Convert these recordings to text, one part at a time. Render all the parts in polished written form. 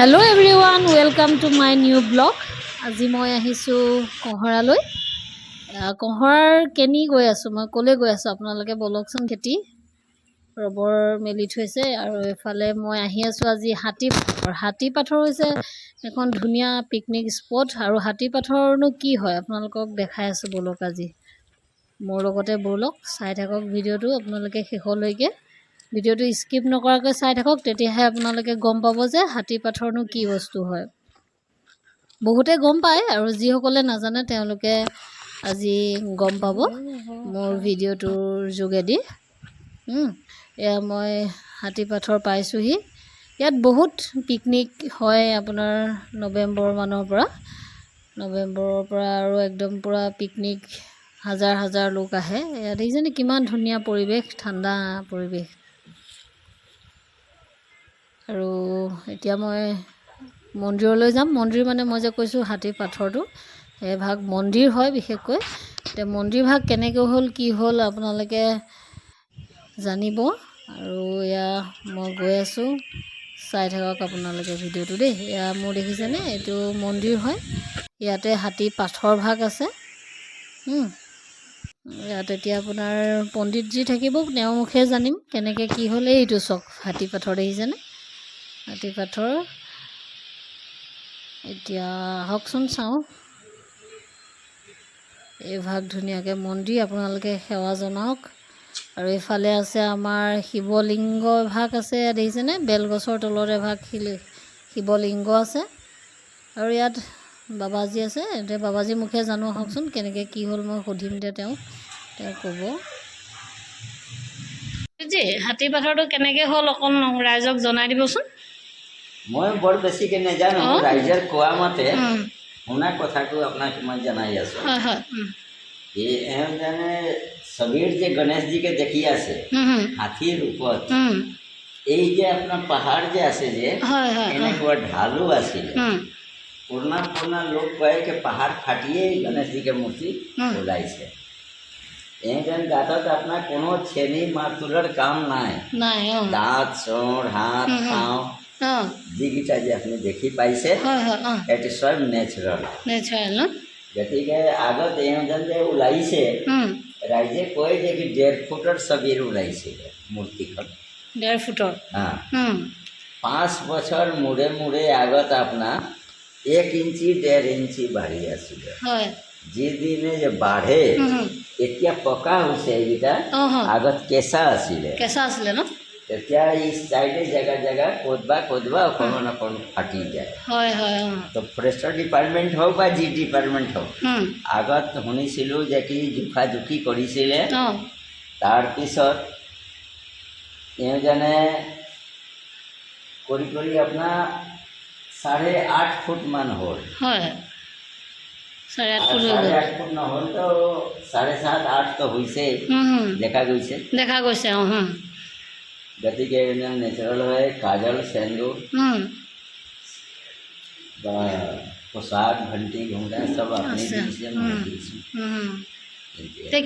Hello' everyone, welcome to my new blog. আজি মই আহিছোঁ কঁহৰালৈ। কঁহৰাৰ কেনি গৈ আছোঁ, মই ক'লৈ গৈ আছোঁ আপোনালোকে বলকচোন। খেতি ৰবৰ মেলি থৈছে আৰু এইফালে মই আহি আছোঁ আজি হাতীপাথৰ। হাতীপাথৰ হৈছে এখন ধুনীয়া পিকনিক স্পট। আৰু হাতীপাথৰনো কি হয় আপোনালোকক দেখাই আছোঁ বলক। আজি মোৰ লগতে বলক, চাই থাকক ভিডিঅ'টো আপোনালোকে শেষলৈকে। ভিডিঅ'টো স্কিপ নকৰাকৈ চাই থাকক, তেতিয়াহে আপোনালোকে গম পাব যে হাতীপাথৰনো কি বস্তু হয়। বহুতে গম পায় আৰু যিসকলে নাজানে তেওঁলোকে আজি গম পাব মোৰ ভিডিঅ'টোৰ যোগেদি। এয়া মই হাতীপাথৰ পাইছোঁহি। ইয়াত বহুত পিকনিক হয় আপোনাৰ নৱেম্বৰৰ পৰা আৰু একদম পূৰা পিকনিক হাজাৰ হাজাৰ লোক আহে। ইয়াত দেখিছেনে কিমান ধুনীয়া পৰিৱেশ, ঠাণ্ডা পৰিৱেশ। আৰু এতিয়া মই মন্দিৰলৈ যাম। মন্দিৰ মানে মই যে কৈছোঁ হাতীপাথৰটো সেইভাগ মন্দিৰ হয় বিশেষকৈ। এতিয়া মন্দিৰভাগ কেনেকৈ হ'ল কি হ'ল আপোনালোকে জানিব। আৰু এয়া মই গৈ আছোঁ, চাই থাকক আপোনালোকে ভিডিঅ'টো দেই। এয়া মোৰ দেখিছেনে, এইটো মন্দিৰ হয়। ইয়াতে হাতীপাথৰ ভাগ আছে। ইয়াত এতিয়া আপোনাৰ পণ্ডিতজী থাকিব, তেওঁৰ মুখে জানিম কেনেকৈ কি হ'ল। এইটো চক হাতীপাথৰ দেখিছেনে, হাতীপাথৰ। এতিয়া আহকচোন চাওঁ। এইভাগ ধুনীয়াকৈ মন্দিৰ, আপোনালোকে সেৱা জনাওক। আৰু এইফালে আছে আমাৰ শিৱলিংগ এভাগ আছে, দেখিছেনে, বেলগছৰ তলত এভাগ শিৱলিংগ আছে। আৰু ইয়াত বাবাজী আছে। এতিয়া বাবাজীৰ মুখে জানো, আহকচোন কেনেকৈ কি হ'ল মই সুধিম দে তেওঁ ক'ব। জি হাতীপাথৰটো কেনেকৈ হ'ল অকণ ৰাইজক জনাই দিবচোন। মই বৰ বেছিকৈ নাজানো, ৰাইজৰ কোৱা মতে শুনা কথাটো আপোনাক মই জনাই আছোঁ। এওঁজনে ছবিৰ যে গণেশজীকে দেখি আছে হাতীৰ ৰূপত, এই যে আপোনাৰ পাহাৰ যে আছে যে এনেকুৱা ঢালো আছিলে। পুৰণা লোক কয় যে পাহাৰ ফাটিয়েই গণেশজীকে মূৰ্তি ওলাইছে। এওঁজন গাঁতত আপোনাৰ কোনো চেনি মাতুলৰ কাম নাই। দাঁত, চোৰ, হাত, পাওঁ যিকেইটা যে আপুনি দেখি পাইছে সেইটো চব নেচাৰেল। গতিকে আগত এওঁজন যে ওলাইছে, ৰাইজে কয় যে কি 1.5 ফুটৰ ছবিৰ ওলাইছিলে মূৰ্তিখন। 1.5 ফুটৰ? 5 বছৰ মূৰে আগত আপোনাৰ 1 ইঞ্চি 1.5 ইঞ্চি বাঢ়ি আছিলে। যিদিনে যে বাঢ়ে, এতিয়া পকা হৈছে এইকেইটা, আগত কেঁচা আছিলে ন। তেতিয়া এই চাইডে জেগা ক'তবা অকণমান ফাটি যায়। তো ফৰেষ্টৰ ডিপাৰ্টমেণ্ট হওক বা যি ডিপাৰ্টমেণ্ট হওক, আগত শুনিছিলোঁ যে কি জোখাজোখি কৰিছিলে। তাৰপিছত এওঁজনে কৰি আপোনাৰ 8.5 ফুটমান হ'ল। 8.5 ফুট নহ'লতো 7.5 8 তো হৈছেই, দেখা গৈছে। গতিকে এওঁজন নেচাৰেল হয়। কাজল, সেন্দুৰ বা পোচাক, ঘণ্টি, ঘোঁৰা চব আপুনি দিছে, মই দিছোঁ।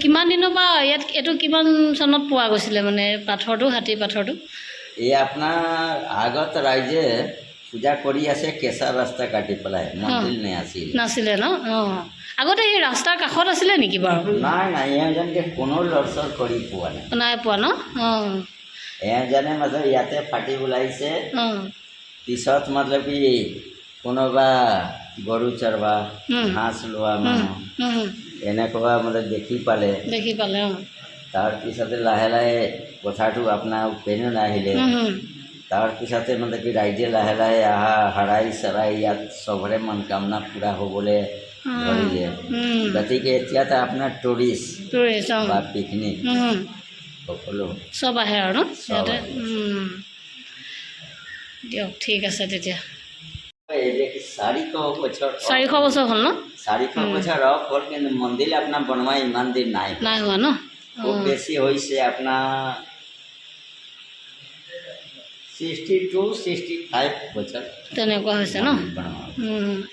কিমান দিনৰ পৰা ইয়াত এইটো কিমান চনত পোৱা গৈছিলে মানে পাথৰটো, হাতীপাথৰটো? এই আপোনাৰ আগত ৰাইজে পূজা কৰি আছে কেঁচা ৰাস্তা কাটি পেলাই, মন্দিৰ নাছিলে ন। আগতে এই ৰাস্তাৰ কাষত আছিলে নেকি বাৰু? নাই, এওঁজনকে কোনো লৰচৰ কৰি পোৱা নাই পোৱা ন। এওঁজনে মাজত ইয়াতে ফাটি ওলাইছে। পিছত মানে কি কোনোবা গৰু চৰবা, ঘাঁহ লোৱা মানুহ এনেকুৱা মানে দেখি পালে। তাৰপিছতে লাহে কথাটো আপোনাৰ উপেনো নাহিলে। তাৰপিছতে মানে কি ৰাইজে লাহে হাৰাই চৰাই ইয়াত চবৰে মনকামনা পূৰা হ'বলৈ ধৰিলে। গতিকে এতিয়াতো আপোনাৰ টুৰিষ্ট বা পিকনিক সকলো চব আহে আৰু ন ইয়াতে। দিয়ক, ঠিক আছে তেতিয়া। 400 বছৰ 400 বছৰ হ'ল ন? 400 বছৰ হ'ল, কিন্তু মন্দিৰ আপোনাৰ বনোৱা ইমান দিন নাই হোৱা ন। খুব বেছি হৈছে আপোনাৰ 62 65 বছৰ তেনেকুৱা হৈছে ন।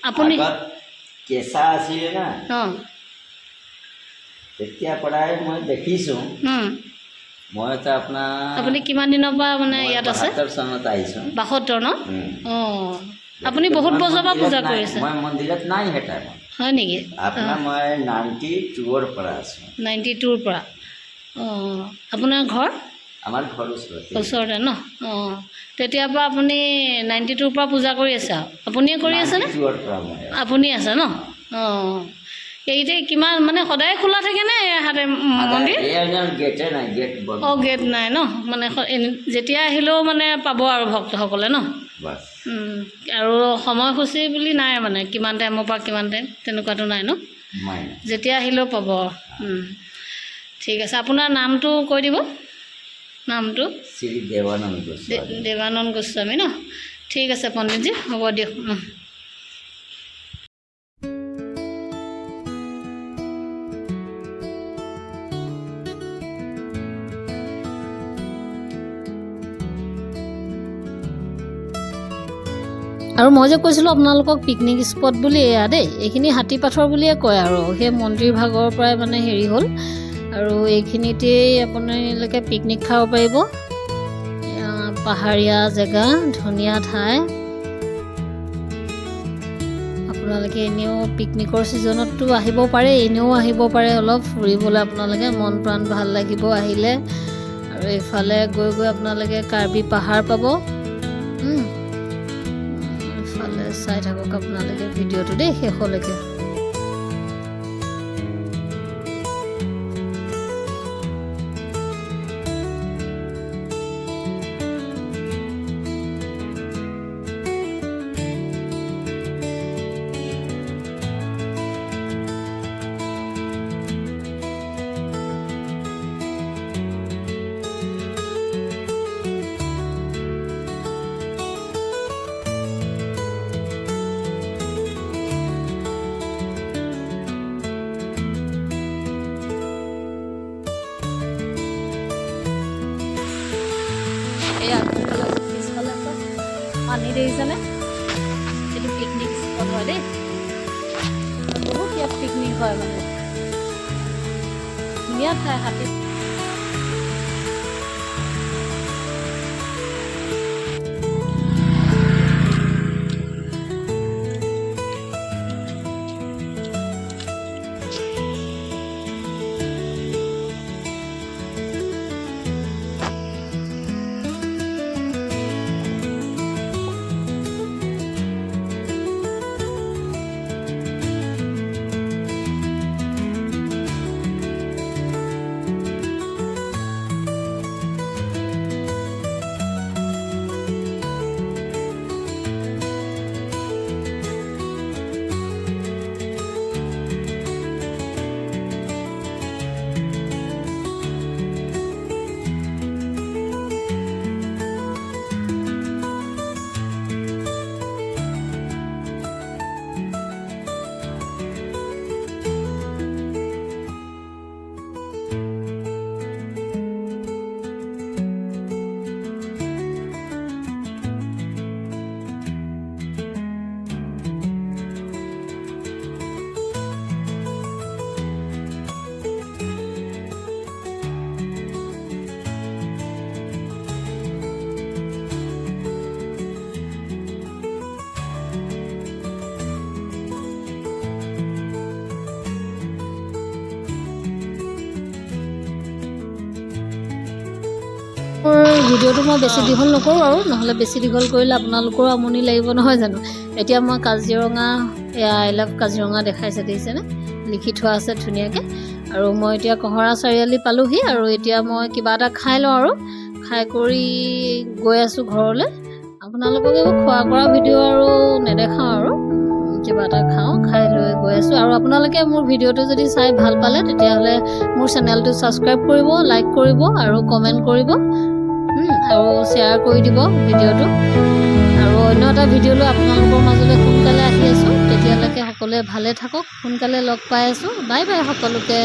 আপুনি কেঁচা আছিলে না, তেতিয়া পৰাই মই দেখিছোঁ। মইতো আপুনি কিমান দিনৰ পৰা মানে ইয়াত আছে? 72 চনত আহিছোঁ। 72 ন। আপুনি বহুত বছৰৰ পৰা পূজা কৰিছে? মই মন্দিৰত নাই হেতা হয় নেকি? আপোনাৰ মই 92ৰ পৰা আছোঁ। 92ৰ পৰা। অঁ, আপোনাৰ ঘৰ? আমাৰ ঘৰ ওচৰতে ন? অঁ, তেতিয়াৰ পৰা আপুনি 92ৰ পৰা পূজা কৰি আছে আৰু আপুনিয়ে কৰি আছেনে? 92ৰ পৰা মই আপুনি আছে ন? অঁ, এইতে কিমান মানে সদায় খোলা থাকেনে হাতে মন্দিৰ? গেটে নাই, গেট বন্ধ। অঁ, গেট নাই ন, মানে যেতিয়া আহিলেও মানে পাব আৰু ভক্তসকলে ন? আৰু সময়সূচী বুলি নাই মানে কিমান টাইমৰ পৰা কিমান টাইম তেনেকুৱাতো নাই ন? যেতিয়া আহিলেও পাব। ঠিক আছে, আপোনাৰ নামটো কৈ দিব। নামটো? শ্ৰী দেৱানন্দ গোস্বামী। দেৱানন্দ গোস্বামী ন? ঠিক আছে পণ্ডিতজী, হ'ব দিয়ক। আৰু মই যে কৈছিলোঁ আপোনালোকক পিকনিক স্পট বুলি এয়া দেই, এইখিনি হাতীপাথৰ বুলিয়ে কয় আৰু সেই মন্দিৰ ভাগৰ পৰাই মানে হেৰি হ'ল আৰু এইখিনিতেই আপোনালোকে পিকনিক খাব পাৰিব। পাহাৰীয়া জেগা, ধুনীয়া ঠাই। আপোনালোকে এনেও পিকনিকৰ ছিজনততো আহিব পাৰে, এনেও আহিব পাৰে অলপ ফুৰিবলৈ আপোনালোকে, মন প্ৰাণ ভাল লাগিব আহিলে। আৰু এইফালে গৈ গৈ আপোনালোকে কাৰ্বি পাহাৰ পাব। এইফালে চাই থাকক আপোনালোকে ভিডিঅ'টো দেই শেষলৈকে। পানী দেখিছেনে? এইটো পিকনিক স্পট হয় দেই, বহুত ইয়াত পিকনিক হয় মানে, ধুনীয়া ঠাই। হাতী ভিডিঅ'টো মই বেছি দীঘল নকৰোঁ আৰু, নহ'লে বেছি দীঘল কৰিলে আপোনালোকৰো আমনি লাগিব নহয় জানো। এতিয়া মই কাজিৰঙা, এয়া আই লাভ কাজিৰঙা দেখাইছে দেখিছেনে, লিখি থোৱা আছে ধুনীয়াকৈ। আৰু মই এতিয়া কহৰা চাৰিআলি পালোহি, আৰু এতিয়া মই কিবা এটা খাই লওঁ আৰু খাই কৰি গৈ আছোঁ ঘৰলৈ। আপোনালোকক এইবোৰ খোৱা কৰা ভিডিঅ' আৰু নেদেখাওঁ আৰু, কিবা এটা খাওঁ, খাই লৈ গৈ আছোঁ। আৰু আপোনালোকে মোৰ ভিডিঅ'টো যদি চাই ভাল পালে তেতিয়াহ'লে মোৰ চেনেলটো ছাবস্ক্ৰাইব কৰিব, লাইক কৰিব আৰু কমেণ্ট কৰিব, আৰু শ্বেয়াৰ কৰি দিব ভিডিঅ'টো। আৰু অন্য এটা ভিডিঅ' লৈ আপোনালোকৰ মাজলৈ সোনকালে আহি আছোঁ। তেতিয়ালৈকে সকলোৱে ভালে থাকক, সোনকালে লগ পাই আছোঁ। বাই বাই সকলোকে।